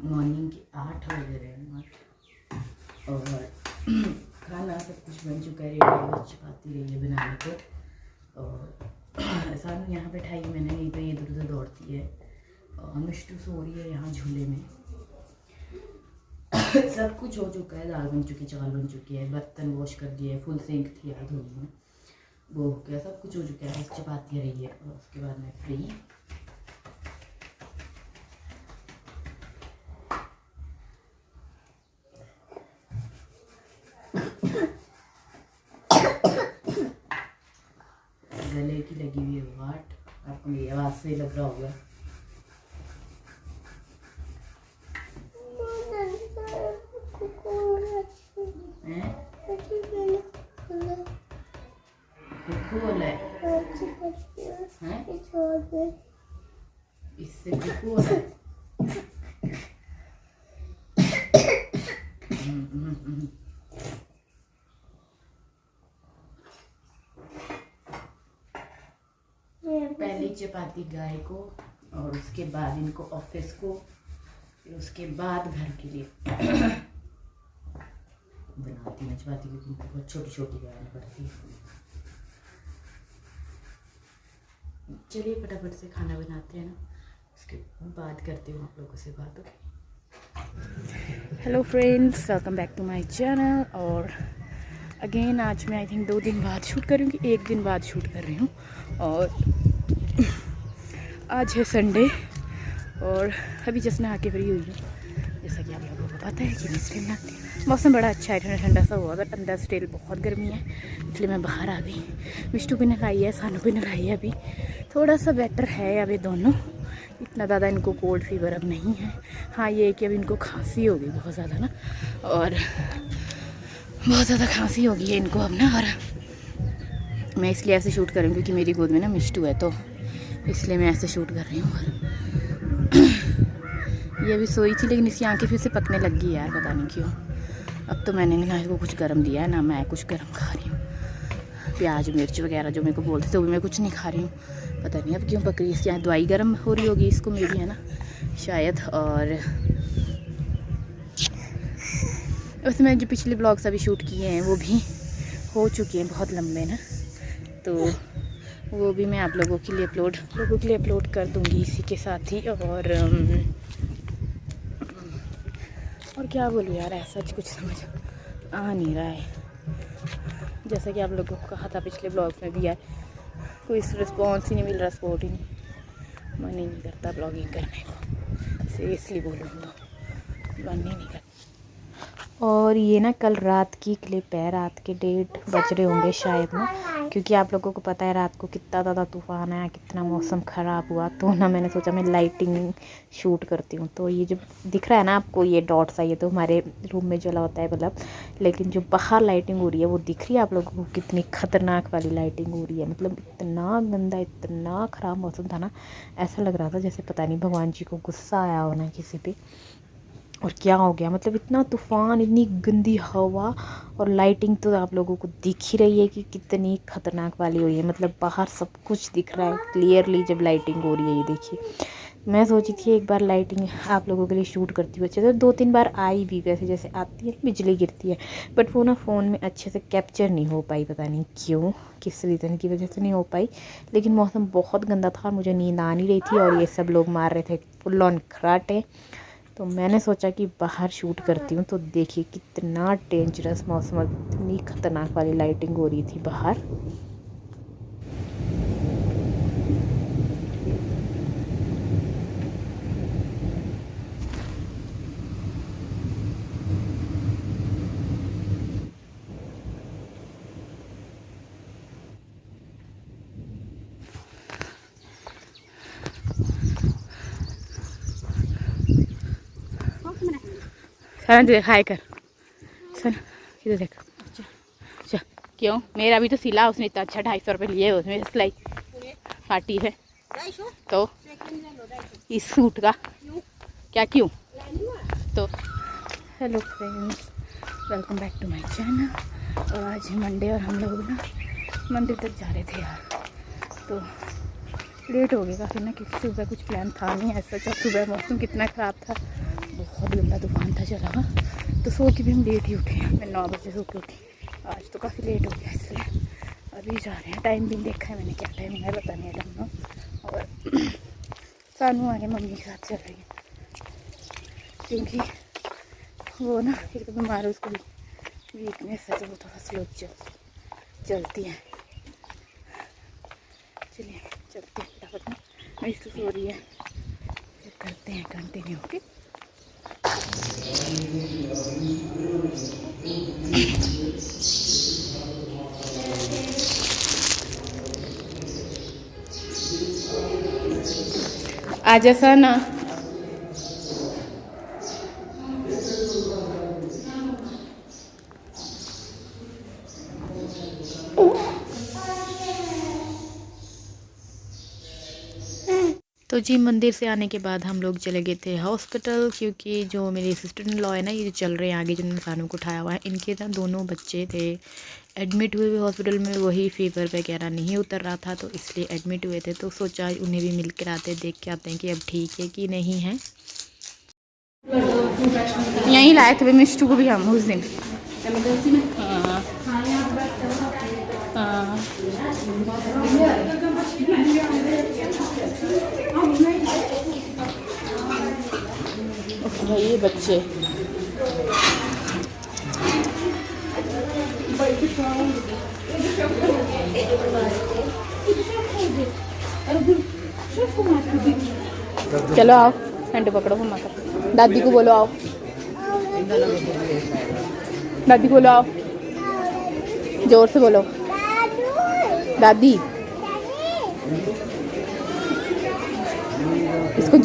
Morning के 8 बज रहे हैं और खाना सब कुछ बन चुका है, रेडी है, चपाती रही है बनाने को। और सानू यहाँ बैठाई मैंने, नहीं तो ये इधर उधर दौड़ती है। और मिष्टू सो रही है यहाँ झूले में। सब कुछ हो चुका है, दाल बन चुकी, चावल बन चुकी है, बर्तन वॉश कर दिए, फुल सिंक थी यार धोनी में, वो हो गया, सब कुछ हो चुका है, बस चपाती रही है और उसके बाद मैं फ्री। गले की लगी हुई है वाट, आपको मेरी आवाज़ से लग रहा होगा। खोल है इससे खोल है। पहली चपाती गाय को और उसके बाद इनको ऑफिस को, फिर उसके बाद घर के लिए बनाती हूँ चपाती, लेकिन बहुत छोटी छोटी बनानी पड़ती है। चलिए फटाफट से खाना बनाते हैं ना, उसके बाद करती हूँ आप लोगों से बात। Hello friends, welcome back to my channel. और अगेन आज मैं आई थिंक 2 दिन बाद शूट कर रही हूँ कि 1 दिन बाद शूट कर रही हूँ। और आज है संडे और अभी जस्ट नहा के फ्री हुई हूँ। जैसा कि आप लोगों को पता है कि मिस्ट्री बनाती हूँ। मौसम बड़ा अच्छा है, ठंडा ठंडा सा हुआ, बट अंदर स्टिल बहुत गर्मी है, इसलिए मैं बाहर आ गई। मिष्टू भी नहाई है, सानू भी नहाई है। अभी थोड़ा सा बेटर है अभी दोनों, इतना ज़्यादा इनको कोल्ड फीवर अब नहीं है। हाँ ये है कि अब इनको खांसी होगी बहुत ज़्यादा ना, और बहुत ज़्यादा खांसी होगी है इनको अब ना। और मैं इसलिए ऐसे शूट कर रही हूँ क्योंकि मेरी गोद में ना मिष्टू है, तो इसलिए मैं ऐसे शूट कर रही हूँ। ये अभी सोई थी लेकिन इसकी आंखें फिर से पकने लग गई यार, पता नहीं क्यों। अब तो मैंने ना इसको कुछ गर्म दिया है ना मैं कुछ गर्म खा रही हूँ। प्याज मिर्च वगैरह जो मेरे को बोलते थे वो भी मैं कुछ नहीं खा रही हूँ, पता नहीं अब क्यों पक रही है। इसकी यहाँ दवाई गर्म हो रही होगी इसको मेरी, है ना शायद। और वैसे मैंने जो पिछले ब्लॉग्स अभी शूट किए हैं वो भी हो चुके हैं, बहुत लंबे ना, तो वो भी मैं आप लोगों के लिए अपलोड कर दूँगी इसी के साथ ही। और क्या बोलूँ यार, ऐसा कुछ समझ आ नहीं रहा है। जैसा कि आप लोगों को कहा था पिछले ब्लॉग में भी यार, कोई रिस्पॉन्स ही नहीं मिल रहा, सपोर्ट ही नहीं, मन ही नहीं करता ब्लॉगिंग करने को, सीरियसली बोलूँ तो मन ही नहीं करता। और ये ना कल रात की क्लिप है, रात के 1:30 बज रहे होंगे शायद ना, क्योंकि आप लोगों को पता है रात को कितना ज़्यादा तूफ़ान आया, कितना मौसम ख़राब हुआ। तो ना मैंने सोचा मैं लाइटिंग शूट करती हूँ। तो ये जो दिख रहा है ना आपको ये डॉट्स, ये तो हमारे रूम में जला होता है बल्ब, लेकिन जो बाहर लाइटिंग हो रही है वो दिख रही है आप लोगों को, कितनी ख़तरनाक वाली लाइटिंग हो रही है। मतलब इतना गंदा, इतना ख़राब मौसम था ना, ऐसा लग रहा था जैसे पता नहीं भगवान जी को गुस्सा आया हो ना किसी पे, और क्या हो गया। मतलब इतना तूफ़ान, इतनी गंदी हवा, और लाइटिंग तो आप लोगों को दिख ही रही है कि कितनी ख़तरनाक वाली हुई है। मतलब बाहर सब कुछ दिख रहा है क्लियरली जब लाइटिंग हो रही है। ये देखिए, मैं सोची थी एक बार लाइटिंग आप लोगों के लिए शूट करती हूँ अच्छे से। 2-3 बार आई भी वैसे, जैसे आती है बिजली गिरती है, बट वो ना फ़ोन में अच्छे से कैप्चर नहीं हो पाई, पता नहीं क्यों, किस रीज़न की वजह से नहीं हो पाई। लेकिन मौसम बहुत गंदा था, मुझे नींद आ नहीं रही थी, और ये सब लोग मार रहे थे फुल ऑन खर्राटे। तो मैंने सोचा कि बाहर शूट करती हूँ। तो देखिए कितना डेंजरस मौसम, इतनी ख़तरनाक वाली लाइटिंग हो रही थी बाहर। हाय कर सर, किधर देख। अच्छा क्यों, मेरा भी तो सिला उसने इतना अच्छा 250 रुपये लिए, उसमें सिलाई फाटी है तो इस सूट का क्या क्यों। तो hello friends, welcome back to my channel. और आज है मंडे और हम लोग ना मंदिर तक जा रहे थे यार, तो लेट हो गया काफ़ी ना, क्योंकि सुबह कुछ प्लान था नहीं ऐसा। जब सुबह मौसम कितना ख़राब था, बहुत गंदा तूफान था चला हुआ, तो सो के भी हम लेट ही उठे हैं। मैं 9 बजे सो के उठी, आज तो काफ़ी लेट हो गया, इसलिए अभी जा रहे हैं। टाइम भी देखा है मैंने, क्या टाइम है पता नहीं है। और सानू आगे मम्मी के साथ चल रही है, क्योंकि वो ना एक तो बीमार है, उसको वीकनेस है, तो वो थोड़ा स्लो चलती है। चलिए चलते हैं फटाफट में, मैं इसको सो रही है, फिर करते हैं कंटिन्यू। ओके, आज ऐसा ना तो जी, मंदिर से आने के बाद हम लोग चले गए थे हॉस्पिटल, क्योंकि जो मेरी सिस्टर इन लॉ है ना, ये जो चल रहे हैं आगे, जिन्होंने सानू को उठाया हुआ है, इनके ना दोनों बच्चे थे एडमिट हुए हुए हॉस्पिटल में। वही फीवर वगैरह नहीं उतर रहा था, तो इसलिए एडमिट हुए थे। तो सोचा उन्हें भी मिल कर आते, देख के आते हैं कि अब ठीक है कि नहीं है। यहीं लाए थे मिष्टू को भी हम उस दिन इमरजेंसी में। हाँ हाँ, भाई ये बच्चे चलो आओ, हैंड पकड़ो मम्मा का, दादी को बोलो आओ, दादी को बोलो आओ, जोर से बोलो दादी। इसको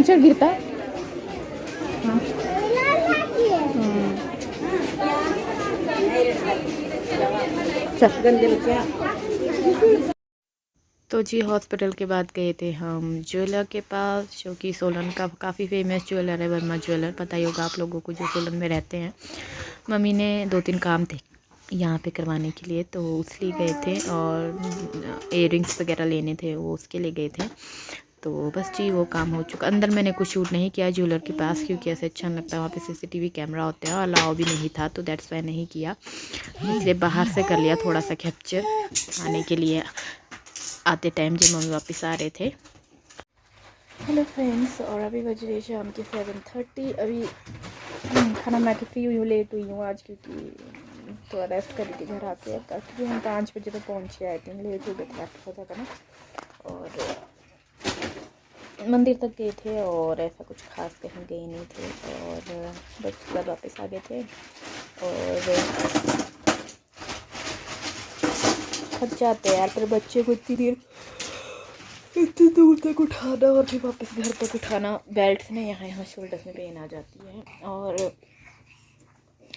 छेड़ गिरता है। तो जी, हॉस्पिटल के बाद गए थे हम ज्वेलर के पास, जो कि सोलन का काफ़ी फेमस ज्वेलर है, वर्मा ज्वेलर। पता ही होगा आप लोगों को जो सोलन में रहते हैं। मम्मी ने 2-3 काम थे यहाँ पे करवाने के लिए, तो उसलिए गए थे, और इयररिंग्स वगैरह लेने थे, वो उसके लिए गए थे। तो बस जी, वो काम हो चुका। अंदर मैंने कुछ शूट नहीं किया ज्वेलर के पास, क्योंकि ऐसे अच्छा नहीं लगता, वहाँ पे CCTV कैमरा होता है, अलाउ भी नहीं था, तो दैट्स वाई नहीं किया। इसलिए बाहर से कर लिया थोड़ा सा कैप्चर, आने के लिए आते टाइम जब मम्मी वापस आ रहे थे। हेलो फ्रेंड्स, और अभी बज रही शाम के 7:30। अभी खाना बना के फ्री हुई हूँ, लेट हुई हूँ आज, क्योंकि तो रेस्ट करी थी घर आके। क्योंकि हम 5 बजे तक पहुँचे, आई थिंक लेट हो गए थे, आपको पता था ना। और मंदिर तक गए थे, और ऐसा कुछ खास कहीं गए नहीं थे, और बस कल वापस आ गए थे। और थक जाते हैं यार, पर बच्चे को इतनी दूर तक उठाना, और फिर वापस घर तक उठाना, बेल्ट ने यहाँ शोल्डर्स में पेन आ जाती है। और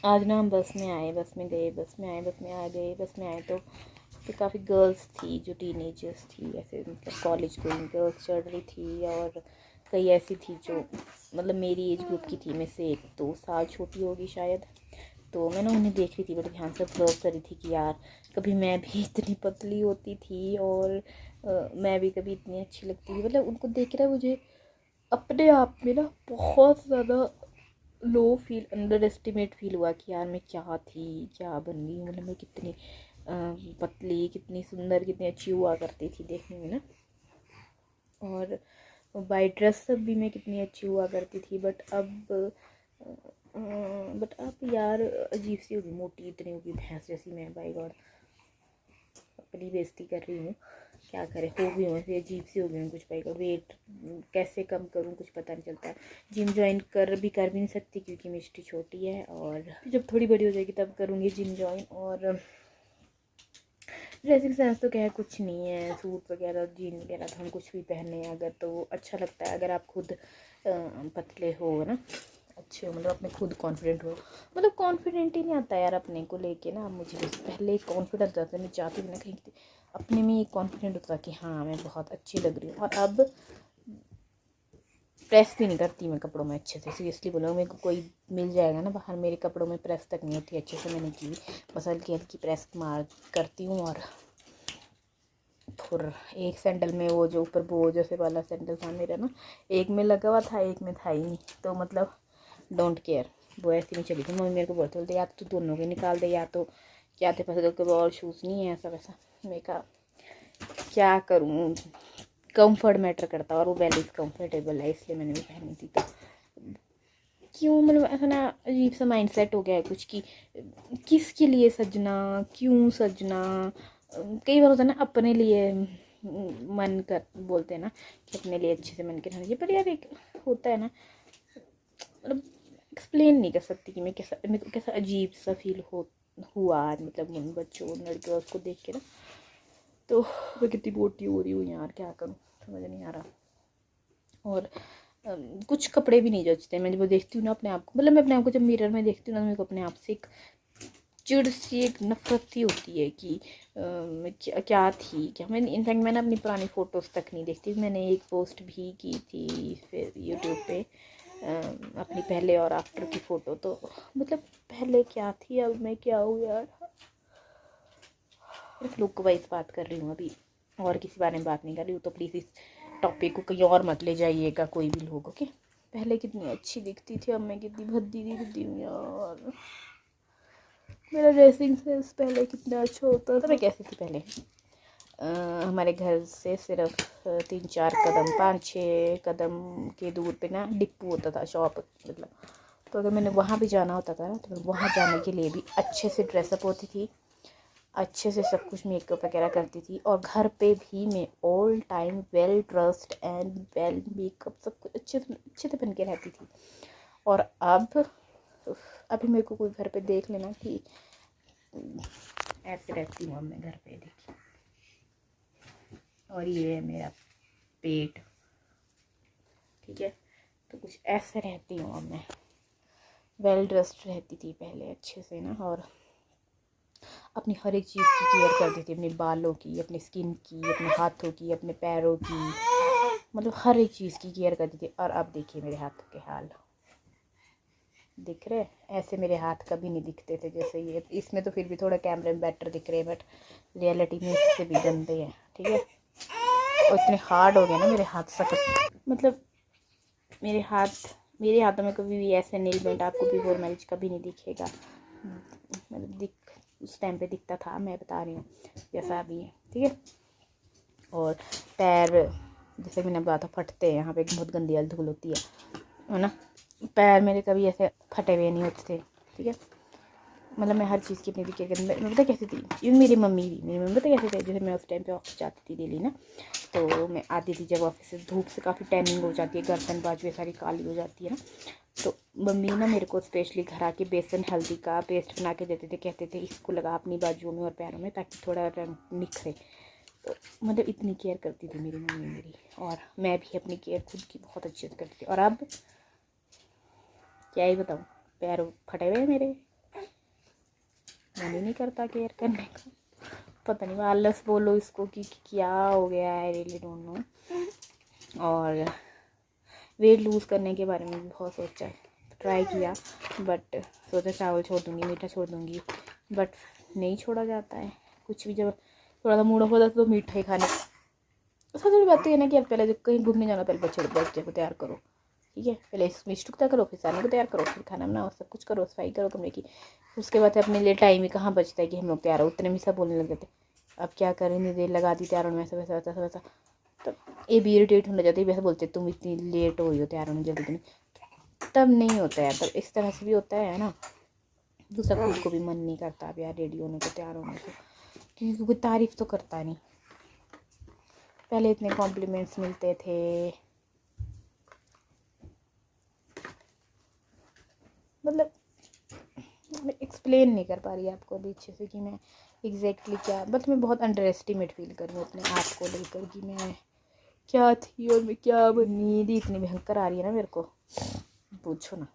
आज ना हम बस में आए, बस में गए, बस में आए, बस में आ गए, बस में आए, तो काफ़ी गर्ल्स थी जो टीनेजर्स थी, ऐसे मतलब कॉलेज गोइंग गर्ल्स चढ़ रही थी, और कई ऐसी थी जो मतलब मेरी एज ग्रुप की थी, में से 1-2 साल छोटी होगी शायद। तो मैं ना उन्हें देख रही थी, बड़ी ध्यान से ऑब्जर्व कर रही थी कि यार कभी मैं भी इतनी पतली होती थी, और मैं भी कभी इतनी अच्छी लगती थी। मतलब उनको देख कर मुझे अपने आप में ना बहुत ज़्यादा low feel, under estimate feel हुआ कि यार मैं क्या थी, क्या बन गई। मतलब मैं कितनी पतली, कितनी सुंदर, कितनी अच्छी हुआ करती थी देखने में ना, और बाई ड्रेस सब भी मैं कितनी अच्छी हुआ करती थी। बट अब यार अजीब सी होगी, मोटी इतनी होगी भैंस जैसी मैं, बाई गॉड अपनी बेइज्जती कर रही हूँ, क्या करें, हो गई हूँ ऐसे, अजीब सी हो गई हूँ कुछ। बाई गॉड वेट कैसे कम करूँ कुछ पता नहीं चलता है। जिम ज्वाइन कर भी नहीं सकती, क्योंकि मिष्टी छोटी है, और जब थोड़ी बड़ी हो जाएगी तब करूँगी जिम ज्वाइन। और ड्रेसिंग सेंस तो क्या है, कुछ नहीं है, सूट वगैरह जीन वगैरह तो हम कुछ भी पहने अगर, तो अच्छा लगता है। अगर आप खुद पतले हो ना, अच्छे हो, मतलब अपने खुद कॉन्फिडेंट हो, मतलब कॉन्फिडेंट ही नहीं आता यार अपने को लेके ना। मुझे पहले कॉन्फिडेंस आता, मैं चाहती हूँ ना कहीं अपने में एक कॉन्फिडेंट होता कि हाँ मैं बहुत अच्छी लग रही हूँ। और अब प्रेस भी नहीं करती मैं कपड़ों में अच्छे से, सीरियसली बोला, मेरे को कोई मिल जाएगा ना बाहर, मेरे कपड़ों में प्रेस तक नहीं होती अच्छे से, मैंने की बस हल्की हल्की प्रेस मार करती हूँ, और फिर एक सैंडल में वो जो ऊपर बोझ से वाला सैंडल था मेरा ना, एक में लगा हुआ था, एक में था ही नहीं, तो मतलब डोंट केयर, वो ऐसी नहीं चली थी। मम्मी मेरे को बोलते या तो दोनों के निकाल दे, या तो क्या थे पास तो और शूज़ नहीं है ऐसा वैसा। मैं कहा क्या करूँ, कंफर्ट मैटर करता, और वो वैलिड कंफर्टेबल है इसलिए मैंने भी पहनी थी। तो क्यों मतलब ऐसा ना अजीब सा माइंडसेट हो गया है कुछ कि किसके लिए सजना, क्यों सजना। कई बार होता है ना अपने लिए मन कर बोलते हैं ना कि अपने लिए अच्छे से मन के रहना चाहिए, पर यार एक होता है ना, मतलब एक्सप्लेन नहीं कर सकती कि मैं कैसा, मेरे को कैसा अजीब सा फील हुआ आज, मतलब उन बच्चों लड़कियों को देख के ना। तो मैं कितनी मोटी हो रही हूँ यार, क्या करूँ समझ नहीं आ रहा। और कुछ कपड़े भी नहीं जचते। मैं जब वो देखती हूँ ना अपने आप को, मतलब मैं अपने आप को जब मिरर में देखती हूँ ना, मेरे को अपने आप से एक चिड़ सी, एक नफरत सी होती है कि क्या थी क्या। मैं इनफैक्ट मैंने अपनी पुरानी फ़ोटोज़ तक नहीं देखती। मैंने एक पोस्ट भी की थी फिर यूट्यूब पे अपनी पहले और आफ्टर की फ़ोटो। तो मतलब पहले क्या थी, अब मैं क्या हूँ यार। सिर्फ लुक वाइज बात कर रही हूँ अभी, और किसी बारे में बात नहीं कर रही हूँ। तो प्लीज़ इस टॉपिक को कहीं और मत ले जाइएगा कोई भी लोग, ओके। पहले कितनी अच्छी दिखती थी, अब मैं कितनी भद्दी दिखती हूँ यार। मेरा ड्रेसिंग सेंस पहले कितना अच्छा होता था। मैं कैसी थी पहले, हमारे घर से सिर्फ 3-4 कदम, 5-6 कदम के दूर पे ना डिपू होता था, शॉप मतलब। तो अगर मैंने वहाँ भी जाना होता था ना, तो मैं वहाँ जाने के लिए भी अच्छे से ड्रेसअप होती थी, अच्छे से सब कुछ मेकअप वगैरह करती थी। और घर पे भी मैं all time well dressed and well makeup, सब कुछ अच्छे से बन के रहती थी। और अब अभी मेरे को कोई घर पे देख लेना कि ऐसे रहती हूँ अब मैं घर पे, देखिए। और ये है मेरा पेट, ठीक है। तो कुछ ऐसे रहती हूँ अब मैं, वेल ड्रेस्ड रहती थी पहले अच्छे से ना। और अपनी हर एक चीज़ की केयर करती थी, अपने बालों की, अपनी स्किन की, अपने हाथों की, अपने पैरों की, मतलब हर एक चीज़ की केयर करती थी। और अब देखिए मेरे हाथों के हाल, दिख रहे? ऐसे मेरे हाथ कभी नहीं दिखते थे जैसे ये। इसमें तो फिर भी थोड़ा कैमरे में बेटर दिख रहे हैं, बट रियलिटी में इससे भी गंदे हैं, ठीक है। और इतने हार्ड हो गए ना मेरे हाथ, सख्त, मतलब मेरे हाथों में कभी भी ऐसे नेल पेंट आपको बिफोर मैरिज कभी नहीं दिखेगा। मतलब उस टाइम पे दिखता था, मैं बता रही हूँ, जैसा अभी है, ठीक है। और पैर जैसे मैंने बताया था फटते हैं, यहाँ पे बहुत गंदी धूल होती है ना। पैर मेरे कभी ऐसे फटे हुए नहीं होते थे, ठीक है। मतलब मैं हर चीज़ की अपनी केयर करती। मैं पता कैसी थी, इवन मेरी मम्मी पता कैसे थे, जैसे मैं उस टाइम पे ऑफिस जाती थी डेली ना, तो मैं आती थी जब ऑफिस से, धूप से काफ़ी टैनिंग हो जाती है, गर्दन बाजू सारी काली हो जाती है ना। तो मम्मी ना मेरे को स्पेशली घर आके बेसन हल्दी का पेस्ट बना के देते थे, कहते थे इसको लगा अपनी बाजुओं में और पैरों में ताकि थोड़ा रंग निखरे। तो मतलब इतनी केयर करती थी मेरी मम्मी मेरी, और मैं भी अपनी केयर खुद की बहुत अच्छे से करती थी। और अब क्या ही बताऊँ, पैर फटे हुए मेरे, मन ही नहीं करता केयर करने का। पता नहीं, आलस बोलो इसको कि क्या हो गया है, रियली डोंट नो। और वेट लूज़ करने के बारे में भी बहुत सोचा है, ट्राई किया, बट सोचा चावल छोड़ दूँगी, मीठा छोड़ दूँगी, बट नहीं छोड़ा जाता है कुछ भी। जब थोड़ा सा मूड ऑफ होता है तो मीठा ही खाने। सबसे बड़ी बात तो ये ना कि आप पहले जब कहीं घूमने जाना, पहले बच्चे को तैयार करो, ठीक है। पहले मिष्टुकता करो, फिर सानी को तैयार करो, फिर खाना बनाओ, सब कुछ करो, सफाई करो कमरे की। उसके बाद अपने लिए टाइम ही कहाँ बचता है कि हम लोग तैयार हो। उतने में सब बोलने लग जाते अब क्या करें, इतनी देर लगा दी तैयार होने में, ऐसा वैसा वैसा। तब ये भी इरिटेट होने जाती है, वैसे बोलते तुम इतनी लेट हो रही हो तैयार होने जल्दी नहीं। तब नहीं होता है, तब इस तरह से भी होता है ना। दूसरा खुद को भी मन नहीं करता अब यार रेडी होने को, तैयार होने को, क्योंकि कोई तारीफ़ तो करता नहीं। पहले इतने कॉम्प्लीमेंट्स मिलते थे, मतलब मैं एक्सप्लेन नहीं कर पा रही आपको अभी अच्छे से कि मैं एग्जैक्टली क्या, बट मैं बहुत अंडर एस्टिमेट फील कर रही हूँ अपने आप को लेकर कि मैं क्या थी और मैं क्या बनी। नींद इतनी भयंकर आ रही है ना मेरे को, पूछो ना।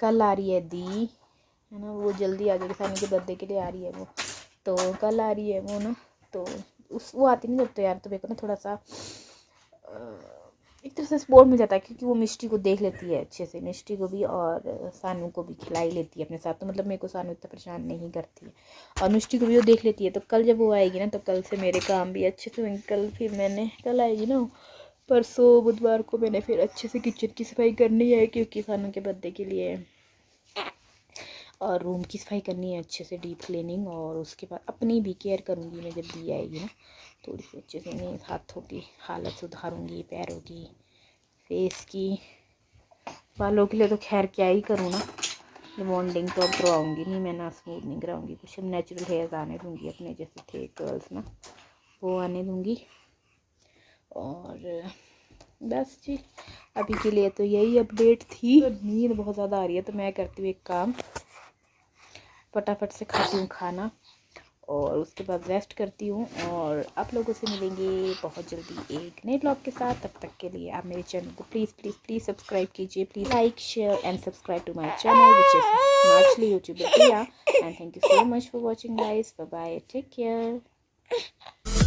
कल आ रही है दी, है ना, वो जल्दी आ जाएगी, सानी के बर्थडे के लिए आ रही है वो, तो कल आ रही है वो ना। तो वो आती नहीं जब, तो यार तो मेरे को ना थोड़ा सा एक तरह से सपोर्ट मिल जाता है, क्योंकि वो मिष्टी को देख लेती है अच्छे से, मिष्टी को भी और सानू को भी खिलाई लेती है अपने साथ। तो मतलब मेरे को सानू इतना परेशान नहीं करती है, और मिष्टी को भी वो देख लेती है। तो कल जब वो आएगी ना, तो कल से मेरे काम भी अच्छे से होंगे। कल फिर मैंने, कल आएगी ना परसों बुधवार को, मैंने फिर अच्छे से किचन की सफाई करनी है, क्योंकि सानू के बर्थडे के लिए, और रूम की सफाई करनी है अच्छे से, डीप क्लीनिंग। और उसके बाद अपनी भी केयर करूँगी मैं, जब दी आएगी ना थोड़ी सी अच्छे से मैं हाथों की हालत सुधारूँगी, पैरों की, फेस की। बालों के लिए तो खैर क्या ही करूँ ना, रिबॉन्डिंग तो अब करवाऊँगी नहीं मैं, ना स्मूथनिंग कराऊँगी कुछ। नेचुरल हेयर्स आने दूँगी अपने जैसे थे कर्ल्स ना, वो आने दूँगी। और बस जी, अभी के लिए तो यही अपडेट थी। नींद बहुत ज़्यादा आ रही है, तो मैं करती हूँ एक काम, फटाफट से खाती हूँ खाना और उसके बाद रेस्ट करती हूँ। और आप लोगों से मिलेंगे बहुत जल्दी एक नए ब्लॉग के साथ। तब तक के लिए आप मेरे चैनल को प्लीज़ प्लीज़ प्लीज़ सब्सक्राइब कीजिए। Please like share and subscribe to my channel which is largely YouTube Priya, and thank you so much for watching guys. Bye bye, take care.